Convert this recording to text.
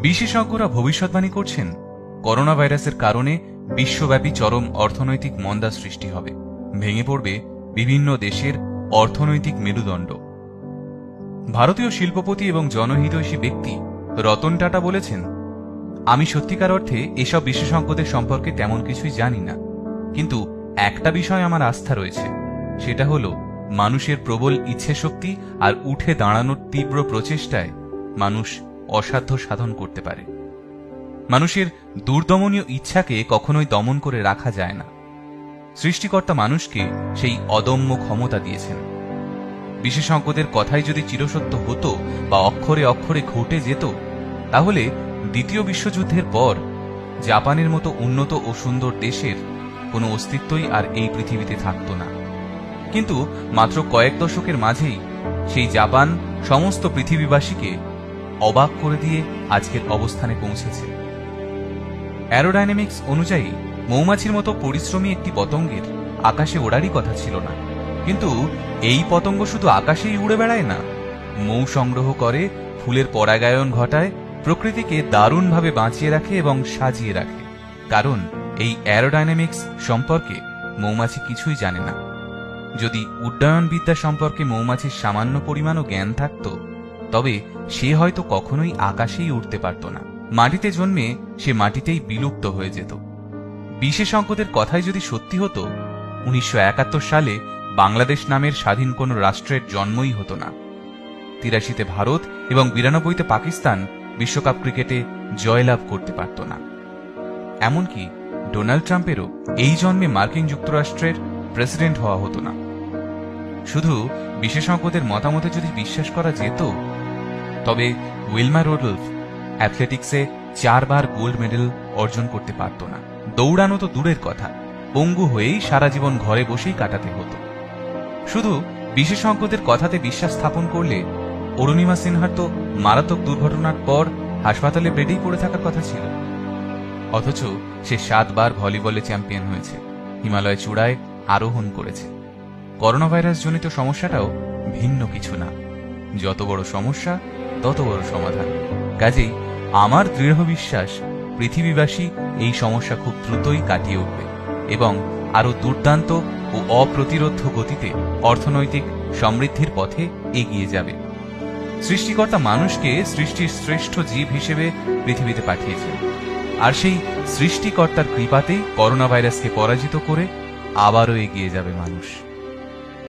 বিশেষজ্ঞরা ভবিষ্যৎবাণী করছেন, করোনা ভাইরাসের কারণে বিশ্বব্যাপী চরম অর্থনৈতিক মন্দা সৃষ্টি হবে, ভেঙে পড়বে বিভিন্ন দেশের অর্থনৈতিক মেরুদণ্ড। ভারতীয় শিল্পপতি এবং জনহিতৈষী ব্যক্তি রতন টাটা বলেছেন, আমি সত্যিকার অর্থে এসব বিশেষজ্ঞদের সম্পর্কে তেমন কিছুই জানি না, কিন্তু একটা বিষয় আমার আস্থা রয়েছে, সেটা হলো মানুষের প্রবল ইচ্ছেশক্তি আর উঠে দাঁড়ানোর তীব্র প্রচেষ্টায় মানুষ অসাধ্য সাধন করতে পারে। মানুষের দুর্দমনীয় ইচ্ছাকে কখনোই দমন করে রাখা যায় না। সৃষ্টিকর্তা মানুষকে সেই অদম্য ক্ষমতা দিয়েছেন। বিশেষজ্ঞদের কথাই যদি চিরসত্য হতো বা অক্ষরে অক্ষরে ঘটে যেত, তাহলে দ্বিতীয় বিশ্বযুদ্ধের পর জাপানের মতো উন্নত ও সুন্দর দেশের কোনো অস্তিত্বই আর এই পৃথিবীতে থাকত না। কিন্তু মাত্র কয়েক দশকের মাঝেই সেই জাপান সমস্ত পৃথিবীবাসীকে অবাক করে দিয়ে আজকের অবস্থানে পৌঁছেছে। অ্যারোডাইনামিক্স অনুযায়ী মৌমাছির মতো পরিশ্রমী একটি পতঙ্গের আকাশে ওড়ারই কথা ছিল না, কিন্তু এই পতঙ্গ শুধু আকাশেই উড়ে বেড়ায় না, মৌ সংগ্রহ করে, ফুলের পরাগায়ন ঘটায়, প্রকৃতিকে দারুণভাবে বাঁচিয়ে রাখে এবং সাজিয়ে রাখে। কারণ এই অ্যারোডাইনামিক্স সম্পর্কে মৌমাছি কিছুই জানে না। যদি উড্ডয়ন বিদ্যা সম্পর্কে মৌমাছির সামান্য পরিমাণও জ্ঞান থাকত, তবে সে হয়তো কখনোই আকাশেই উঠতে পারত না। মাটিতে জন্মে সে মাটিতেই বিলুপ্ত হয়ে যেত। বিশেষজ্ঞদের কথাই যদি সত্যি হতো, 1971 সালে বাংলাদেশ নামের স্বাধীন কোনো রাষ্ট্রের জন্মই হতো না। 83-তে ভারত এবং 92-তে পাকিস্তান বিশ্বকাপ ক্রিকেটে জয়লাভ করতে পারত না। এমনকি ডোনাল্ড ট্রাম্পেরও এই জন্মে মার্কিন যুক্তরাষ্ট্রের প্রেসিডেন্ট হওয়া হতো না। শুধু বিশেষজ্ঞদের মতামতে যদি বিশ্বাস করা যেত, তবে উইলমা রোডলফ অ্যাথলেটিক্সে 4 বার গোল্ড মেডেল অর্জন করতে পারত না। দৌড়ানো তো দূরের কথা, পঙ্গু হয়েই সারা জীবন ঘরে বসেই কাটাতে হতো। শুধু বিশেষজ্ঞদের কথাতে বিশ্বাস স্থাপন করলে অরুণিমা সিনহার তো মারাত্মক দুর্ঘটনার পর হাসপাতালে বেডেই পড়ে থাকার কথা ছিল। অথচ সে 7 বার ভলিবলে চ্যাম্পিয়ন হয়েছে, হিমালয় চূড়ায় আরোহণ করেছে। করোনা ভাইরাস জনিত সমস্যাটাও ভিন্ন কিছু না। যত বড় সমস্যা তত বড় সমাধান। কাজেই আমার দৃঢ় বিশ্বাস, পৃথিবীবাসী এই সমস্যা খুব দ্রুতই কাটিয়ে উঠবে এবং আরো দুর্দান্ত ও অপ্রতিরোধ্য গতিতে অর্থনৈতিক সমৃদ্ধির পথে এগিয়ে যাবে। সৃষ্টিকর্তা মানুষকে সৃষ্টির শ্রেষ্ঠ জীব হিসেবে পৃথিবীতে পাঠিয়েছেন, আর সেই সৃষ্টিকর্তার কৃপাতেই করোনা ভাইরাসকে পরাজিত করে আবারও এগিয়ে যাবে মানুষ।